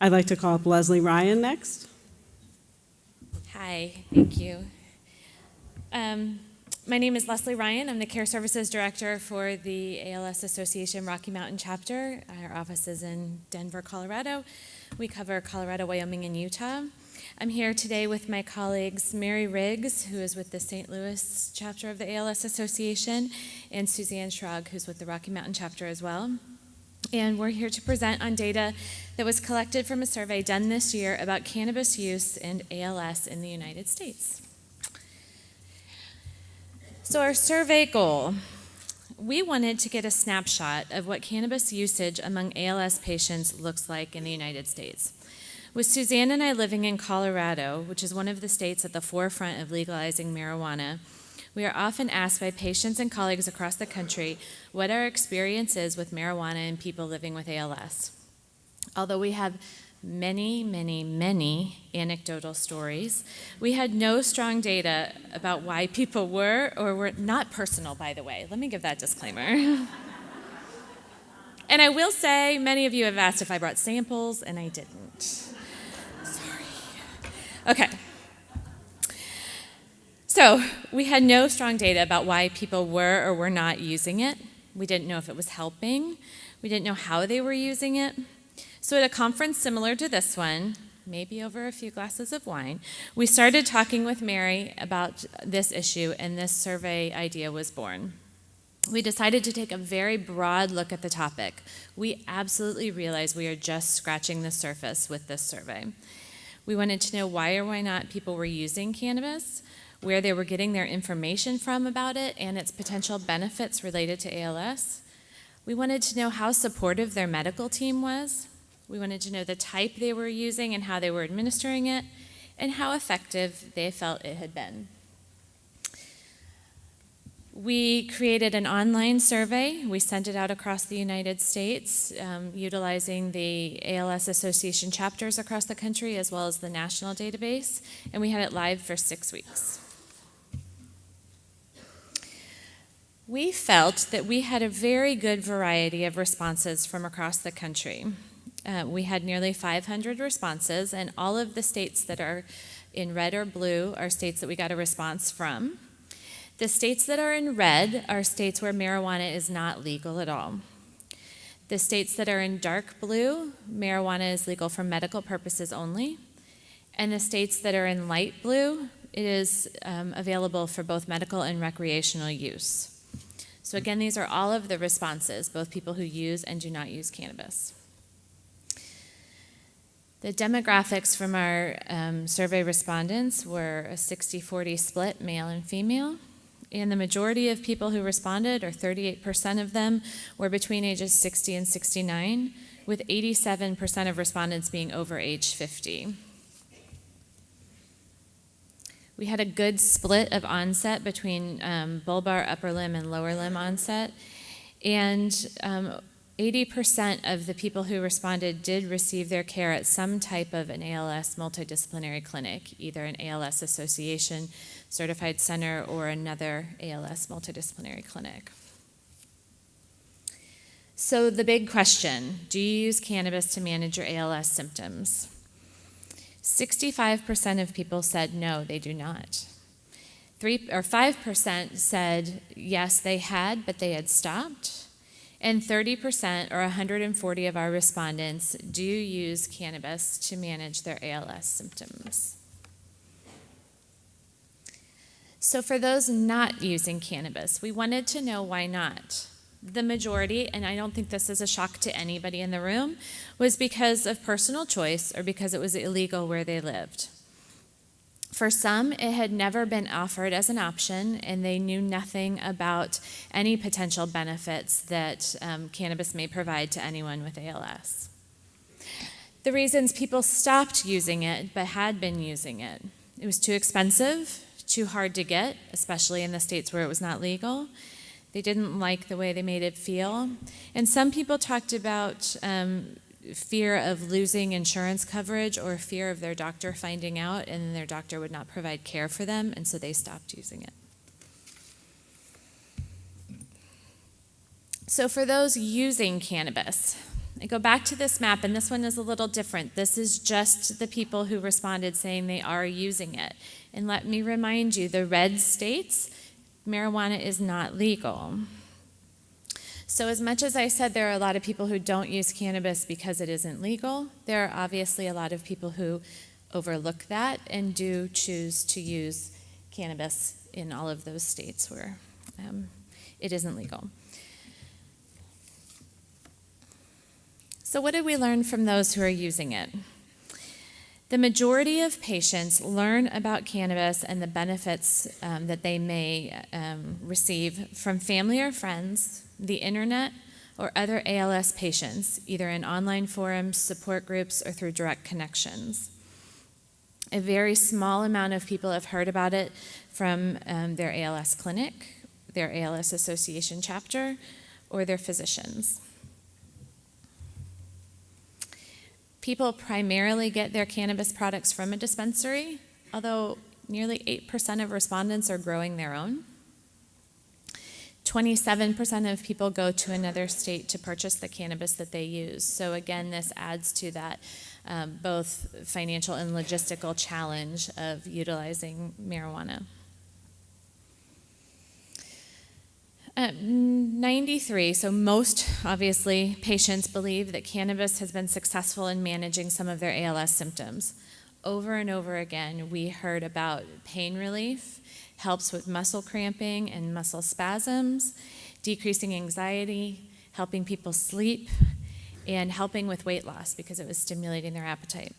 I'd like to call up Leslie Ryan next. Hi, thank you. My name is Leslie Ryan. I'm the Care Services Director for the ALS Association Rocky Mountain Chapter. Our office is in Denver, Colorado. We cover Colorado, Wyoming, and Utah. I'm here today with my colleagues Mary Riggs, who is with the St. Louis chapter of the ALS Association, and Suzanne Schrag, who's with the Rocky Mountain chapter as well. And we're here to present on data that was collected from a survey done this year about cannabis use and ALS in the United States. So our survey goal, we wanted to get a snapshot of what cannabis usage among ALS patients looks like in the United States. With Suzanne and I living in Colorado, which is one of the states at the forefront of legalizing marijuana, we are often asked by patients and colleagues across the country what our experience is with marijuana in people living with ALS. Although we have many, many, many anecdotal stories, we had no strong data about why people were or were not personal, by the way. Let me give that disclaimer. And I will say, many of you have asked if I brought samples, and I didn't. Sorry. Okay. So we had no strong data about why people were or were not using it. We didn't know if it was helping. We didn't know how they were using it. So at a conference similar to this one, maybe over a few glasses of wine, we started talking with Mary about this issue, and this survey idea was born. We decided to take a very broad look at the topic. We absolutely realize we are just scratching the surface with this survey. We wanted to know why or why not people were using cannabis, where they were getting their information from about it and its potential benefits related to ALS. We wanted to know how supportive their medical team was. We wanted to know the type they were using and how they were administering it, and how effective they felt it had been. We created an online survey. We sent it out across the United States, utilizing the ALS Association chapters across the country, as well as the national database, and we had it live for 6 weeks. We felt that we had a very good variety of responses from across the country. We had nearly 500 responses, and all of the states that are in red or blue are states that we got a response from. The states that are in red are states where marijuana is not legal at all. The states that are in dark blue, marijuana is legal for medical purposes only. And the states that are in light blue, it is available for both medical and recreational use. So again, these are all of the responses, both people who use and do not use cannabis. The demographics from our survey respondents were a 60-40 split, male and female. And the majority of people who responded, or 38% of them, were between ages 60 and 69, with 87% of respondents being over age 50. We had a good split of onset between bulbar, upper limb, and lower limb onset. And 80% of the people who responded did receive their care at some type of an ALS multidisciplinary clinic, either an ALS Association certified center or another ALS multidisciplinary clinic. So the big question, do you use cannabis to manage your ALS symptoms? 65% of people said no, they do not. 5% said yes, they had, but they had stopped. And 30%, or 140 of our respondents, do use cannabis to manage their ALS symptoms. So for those not using cannabis, we wanted to know why not. The majority, and I don't think this is a shock to anybody in the room, was because of personal choice or because it was illegal where they lived. For some, it had never been offered as an option, and they knew nothing about any potential benefits that cannabis may provide to anyone with ALS. The reasons people stopped using it but had been using it: it was too expensive, too hard to get, especially in the states where it was not legal. They didn't like the way they made it feel. And some people talked about fear of losing insurance coverage or fear of their doctor finding out and then their doctor would not provide care for them, and so they stopped using it. So for those using cannabis, I go back to this map, and this one is a little different. This is just the people who responded saying they are using it. And let me remind you, the red states, marijuana is not legal. So as much as I said there are a lot of people who don't use cannabis because it isn't legal, there are obviously a lot of people who overlook that and do choose to use cannabis in all of those states where it isn't legal. So what did we learn from those who are using it? The majority of patients learn about cannabis and the benefits that they may receive from family or friends, the internet, or other ALS patients, either in online forums, support groups, or through direct connections. A very small amount of people have heard about it from their ALS clinic, their ALS association chapter, or their physicians. People primarily get their cannabis products from a dispensary, although nearly 8% of respondents are growing their own. 27% of people go to another state to purchase the cannabis that they use. So again, this adds to that both financial and logistical challenge of utilizing marijuana. 93, so most, obviously, patients believe that cannabis has been successful in managing some of their ALS symptoms. Over and over again, we heard about pain relief, helps with muscle cramping and muscle spasms, decreasing anxiety, helping people sleep, and helping with weight loss because it was stimulating their appetite.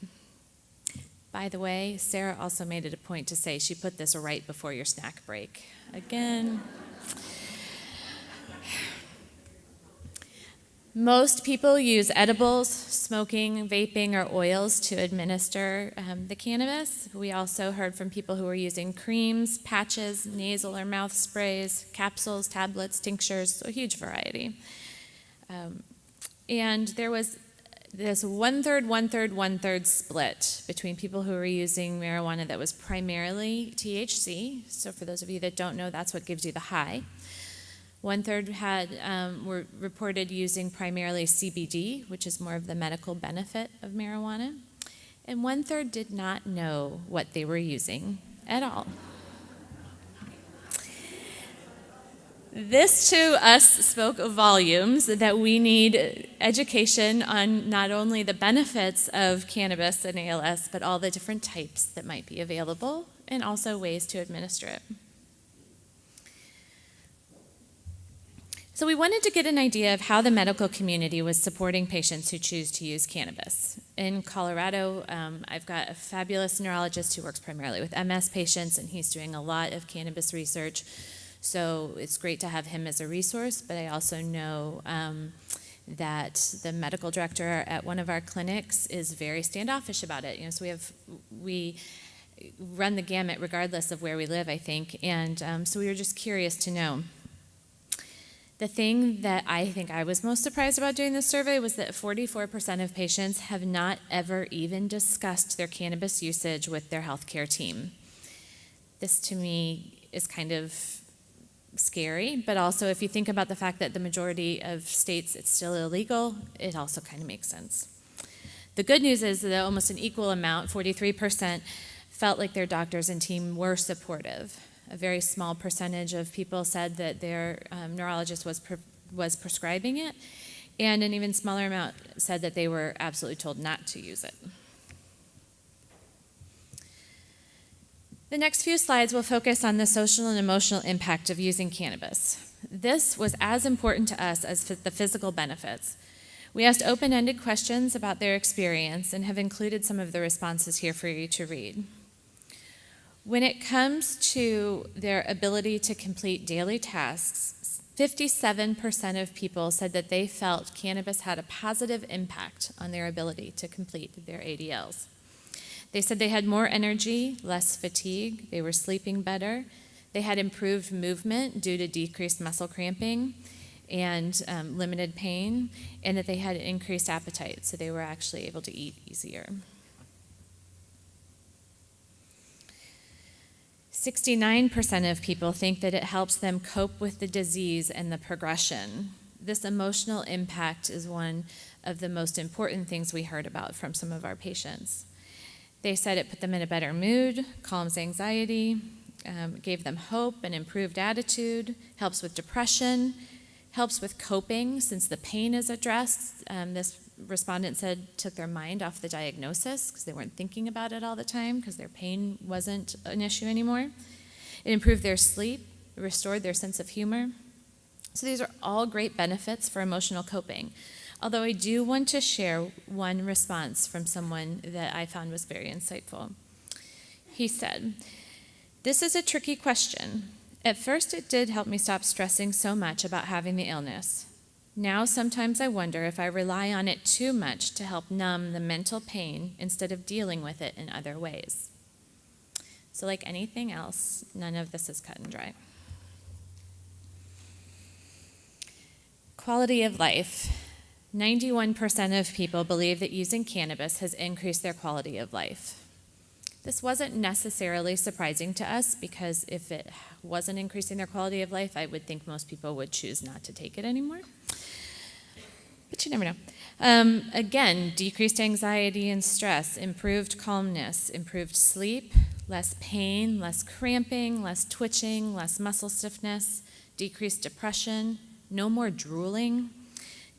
By the way, Sarah also made it a point to say she put this right before your snack break. Again. Most people use edibles, smoking, vaping, or oils to administer the cannabis. We also heard from people who were using creams, patches, nasal or mouth sprays, capsules, tablets, tinctures, so a huge variety. And there was this 1/3, 1/3, 1/3 split between people who were using marijuana that was primarily THC. So for those of you that don't know, that's what gives you the high. 1/3 were reported using primarily CBD, which is more of the medical benefit of marijuana. And 1/3 did not know what they were using at all. This to us spoke volumes that we need education on not only the benefits of cannabis and ALS, but all the different types that might be available and also ways to administer it. So we wanted to get an idea of how the medical community was supporting patients who choose to use cannabis. In Colorado, I've got a fabulous neurologist who works primarily with MS patients, and he's doing a lot of cannabis research. So it's great to have him as a resource, but I also know that the medical director at one of our clinics is very standoffish about it. So we run the gamut regardless of where we live, I think, and so we were just curious to know. The thing that I think I was most surprised about doing this survey was that 44% of patients have not ever even discussed their cannabis usage with their healthcare team. This to me is kind of scary, but also if you think about the fact that the majority of states it's still illegal, it also kind of makes sense. The good news is that almost an equal amount, 43%, felt like their doctors and team were supportive. A very small percentage of people said that their neurologist was prescribing it, and an even smaller amount said that they were absolutely told not to use it. The next few slides will focus on the social and emotional impact of using cannabis. This was as important to us as the physical benefits. We asked open-ended questions about their experience and have included some of the responses here for you to read. When it comes to their ability to complete daily tasks, 57% of people said that they felt cannabis had a positive impact on their ability to complete their ADLs. They said they had more energy, less fatigue, they were sleeping better, they had improved movement due to decreased muscle cramping and limited pain, and that they had increased appetite, so they were actually able to eat easier. 69% of people think that it helps them cope with the disease and the progression. This emotional impact is one of the most important things we heard about from some of our patients. They said it put them in a better mood, calms anxiety, gave them hope and improved attitude, helps with depression, helps with coping since the pain is addressed. This respondent said took their mind off the diagnosis because they weren't thinking about it all the time because their pain wasn't an issue anymore. It improved their sleep, restored their sense of humor. So these are all great benefits for emotional coping. Although I do want to share one response from someone that I found was very insightful. He said, "This is a tricky question. At first it did help me stop stressing so much about having the illness. Now sometimes I wonder if I rely on it too much to help numb the mental pain instead of dealing with it in other ways." So like anything else, none of this is cut and dry. Quality of life. 91% of people believe that using cannabis has increased their quality of life. This wasn't necessarily surprising to us because if it wasn't increasing their quality of life, I would think most people would choose not to take it anymore. But you never know. Again, decreased anxiety and stress, improved calmness, improved sleep, less pain, less cramping, less twitching, less muscle stiffness, decreased depression, no more drooling,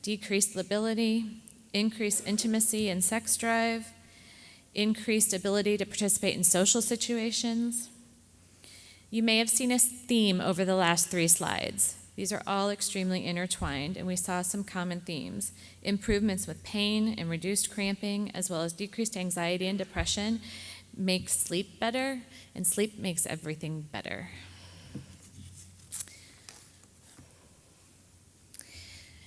decreased lability, increased intimacy and sex drive, increased ability to participate in social situations. You may have seen a theme over the last 3 slides. These are all extremely intertwined, and we saw some common themes. Improvements with pain and reduced cramping, as well as decreased anxiety and depression, make sleep better, and sleep makes everything better.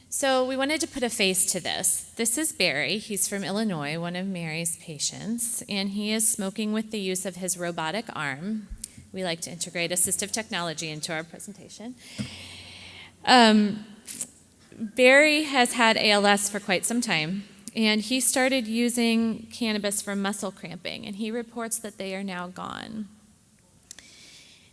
So we wanted to put a face to this. This is Barry. He's from Illinois, one of Mary's patients, and he is smoking with the use of his robotic arm. We like to integrate assistive technology into our presentation. Barry has had ALS for quite some time, and he started using cannabis for muscle cramping, and he reports that they are now gone.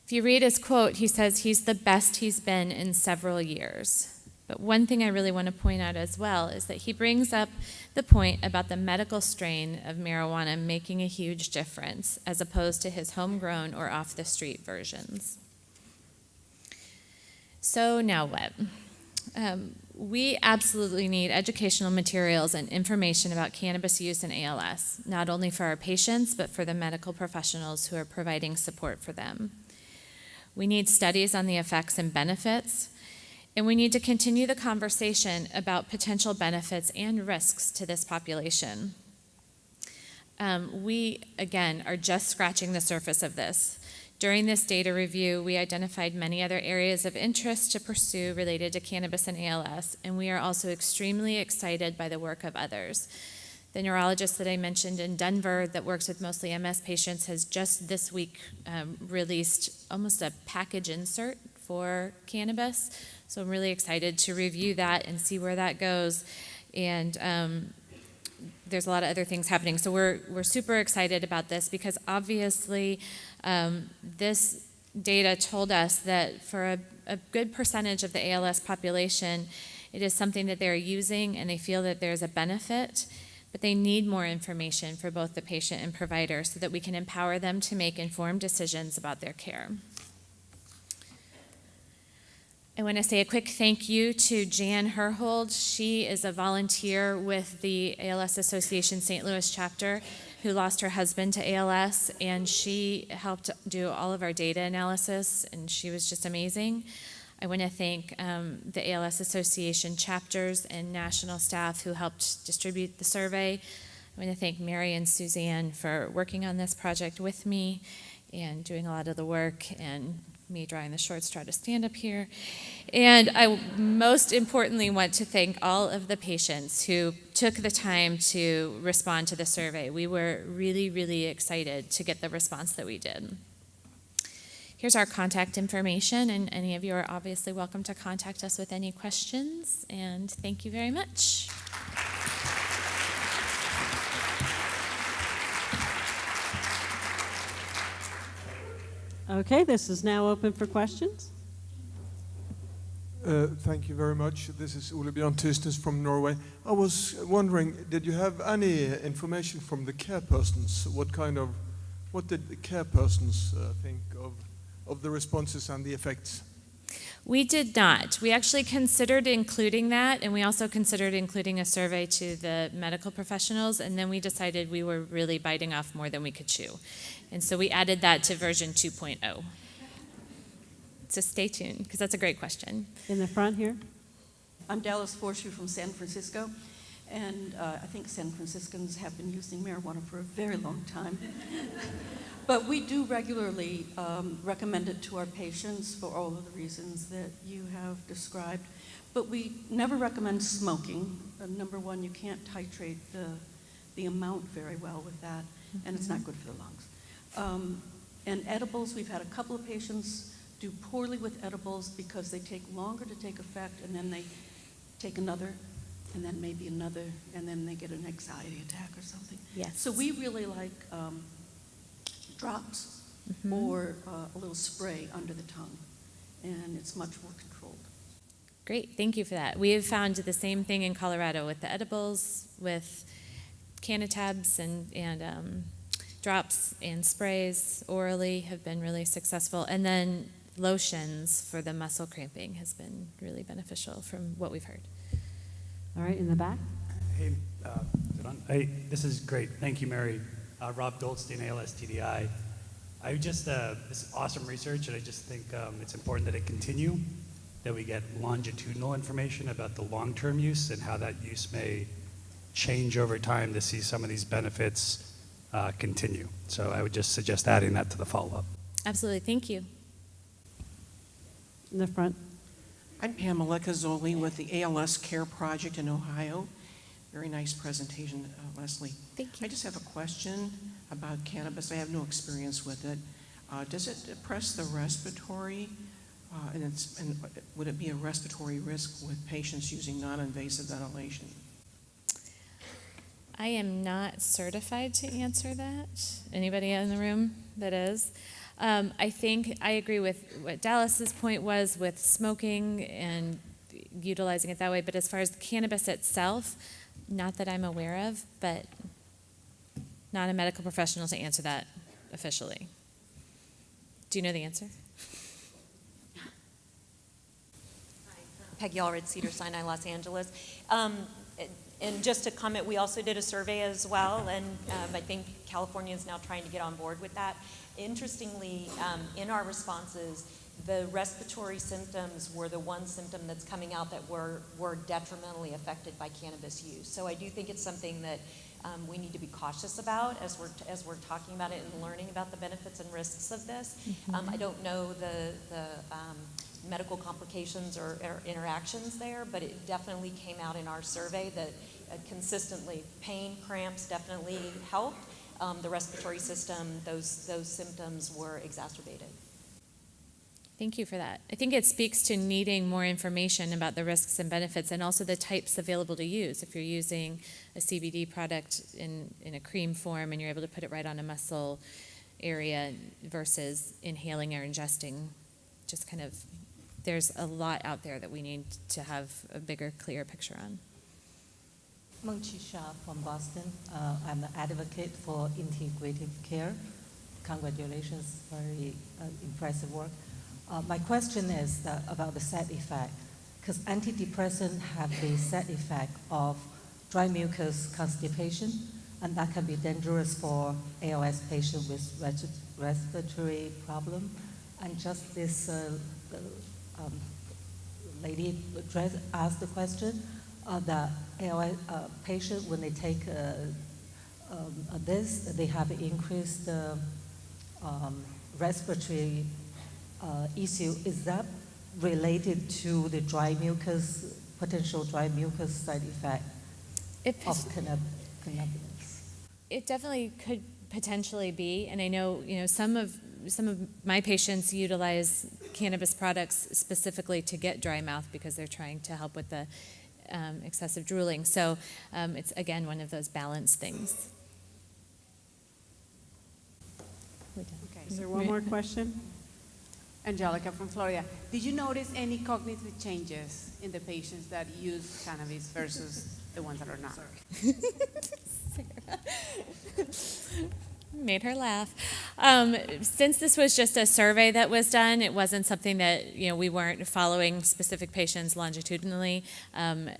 If you read his quote, he says he's the best he's been in several years. But one thing I really want to point out as well is that he brings up the point about the medical strain of marijuana making a huge difference as opposed to his homegrown or off-the-street versions. So now what? We absolutely need educational materials and information about cannabis use in ALS, not only for our patients, but for the medical professionals who are providing support for them. We need studies on the effects and benefits, and we need to continue the conversation about potential benefits and risks to this population. We, again, are just scratching the surface of this. During this data review, we identified many other areas of interest to pursue related to cannabis and ALS, and we are also extremely excited by the work of others. The neurologist that I mentioned in Denver that works with mostly MS patients has just this week released almost a package insert for cannabis. So I'm really excited to review that and see where that goes. And there's a lot of other things happening. So we're super excited about this because obviously this data told us that for a good percentage of the ALS population, it is something that they're using and they feel that there's a benefit, but they need more information for both the patient and provider so that we can empower them to make informed decisions about their care. I want to say a quick thank you to Jan Herhold. She is a volunteer with the ALS Association St. Louis chapter who lost her husband to ALS, and she helped do all of our data analysis, and she was just amazing. I want to thank the ALS Association chapters and national staff who helped distribute the survey. I want to thank Mary and Suzanne for working on this project with me and doing a lot of the work, and me drawing the short straw to stand up here. And I most importantly want to thank all of the patients who took the time to respond to the survey. We were really, really excited to get the response that we did. Here's our contact information, and any of you are obviously welcome to contact us with any questions, and thank you very much. Okay, this is now open for questions. Thank you very much. This is Ole Bjørn Tysnes from Norway. I was wondering, did you have any information from the care persons? What did the care persons think of the responses and the effects? We did not. We actually considered including that, and we also considered including a survey to the medical professionals, and then we decided we were really biting off more than we could chew. And so we added that to version 2.0. So stay tuned, because that's a great question. In the front here. I'm Dallas Forshu from San Francisco, and I think San Franciscans have been using marijuana for a very long time. But we do regularly recommend it to our patients for all of the reasons that you have described. But we never recommend smoking. Number one, you can't titrate the amount very well with that, and it's not good for the lungs. And edibles, we've had a couple of patients do poorly with edibles because they take longer to take effect, and then they take another, and then maybe another, and then they get an anxiety attack or something. Yes. So we really like drops or a little spray under the tongue, and it's much more controlled. Great, thank you for that. We have found the same thing in Colorado with the edibles, with cannatabs and drops and sprays orally have been really successful. And then lotions for the muscle cramping has been really beneficial from what we've heard. All right, in the back. Hey, is it on? Hey, this is great. Thank you, Mary. Rob Goldstein, ALS TDI. I just, this is awesome research, and I just think it's important that it continue, that we get longitudinal information about the long-term use and how that use may change over time to see some of these benefits continue. So I would just suggest adding that to the follow-up. Absolutely, thank you. In the front. I'm Pamela Cazzoli with the ALS Care Project in Ohio. Very nice presentation, Leslie. Thank you. I just have a question about cannabis. I have no experience with it. Does it depress the respiratory? And would it be a respiratory risk with patients using non-invasive ventilation? I am not certified to answer that. Anybody in the room that is? I think I agree with what Dallas's point was with smoking and utilizing it that way, but as far as the cannabis itself, not that I'm aware of, but not a medical professional to answer that officially. Do you know the answer? Peggy Allred, Cedars-Sinai, Los Angeles. And just to comment, we also did a survey as well, and I think California is now trying to get on board with that. Interestingly, in our responses, the respiratory symptoms were the one symptom that's coming out that were detrimentally affected by cannabis use. So I do think it's something that we need to be cautious about as we're talking about it and learning about the benefits and risks of this. I don't know the medical complications or interactions there, but it definitely came out in our survey that consistently pain, cramps definitely helped. The respiratory system, those symptoms were exacerbated. Thank you for that. I think it speaks to needing more information about the risks and benefits and also the types available to use. If you're using a CBD product in a cream form and you're able to put it right on a muscle area versus inhaling or ingesting, just kind of, there's a lot out there that we need to have a bigger, clearer picture on. Munchi Shah from Boston. I'm an advocate for integrative care. Congratulations, very impressive work. My question is about the side effect, because antidepressants have the side effect of dry mucus constipation, and that can be dangerous for ALS patients with respiratory problem. And just this lady asked the question, the ALS patient, when they take this, they have increased respiratory issue. Is that related to the dry mucus, potential dry mucus side effect of cannabis? It definitely could potentially be, and I know some of my patients utilize cannabis products specifically to get dry mouth because they're trying to help with the excessive drooling. So it's again one of those balance things. Is there one more question? Angelica from Florida. Did you notice any cognitive changes in the patients that use cannabis versus the ones that are not? Made her laugh. Since this was just a survey that was done, it wasn't something that, we weren't following specific patients longitudinally.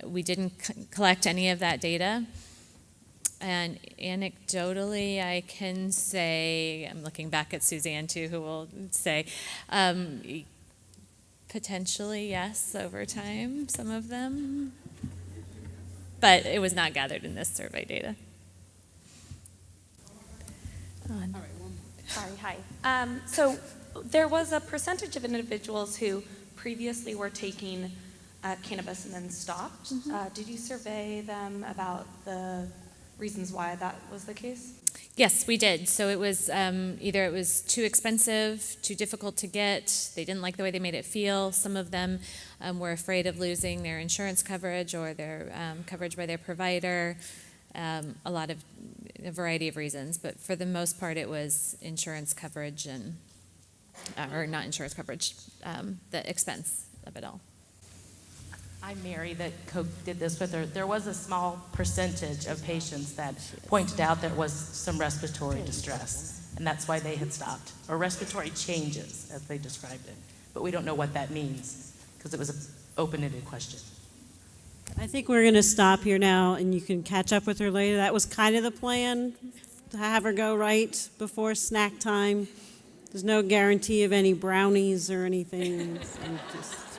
We didn't collect any of that data. And anecdotally, I can say, I'm looking back at Suzanne too, who will say, potentially yes, over time, some of them. But it was not gathered in this survey data. Sorry, hi. So there was a percentage of individuals who previously were taking cannabis and then stopped. Did you survey them about the reasons why that was the case? Yes, we did. So it was either it was too expensive, too difficult to get, they didn't like the way they made it feel. Some of them were afraid of losing their insurance coverage or their coverage by their provider. A variety of reasons, but for the most part it was insurance coverage and, or not insurance coverage, the expense of it all. I'm Mary that did this with her. There was a small percentage of patients that pointed out there was some respiratory distress, and that's why they had stopped, or respiratory changes, as they described it. But we don't know what that means, because it was an open-ended question. I think we're going to stop here now, and you can catch up with her later. That was kind of the plan, to have her go right before snack time. There's no guarantee of any brownies or anything. And just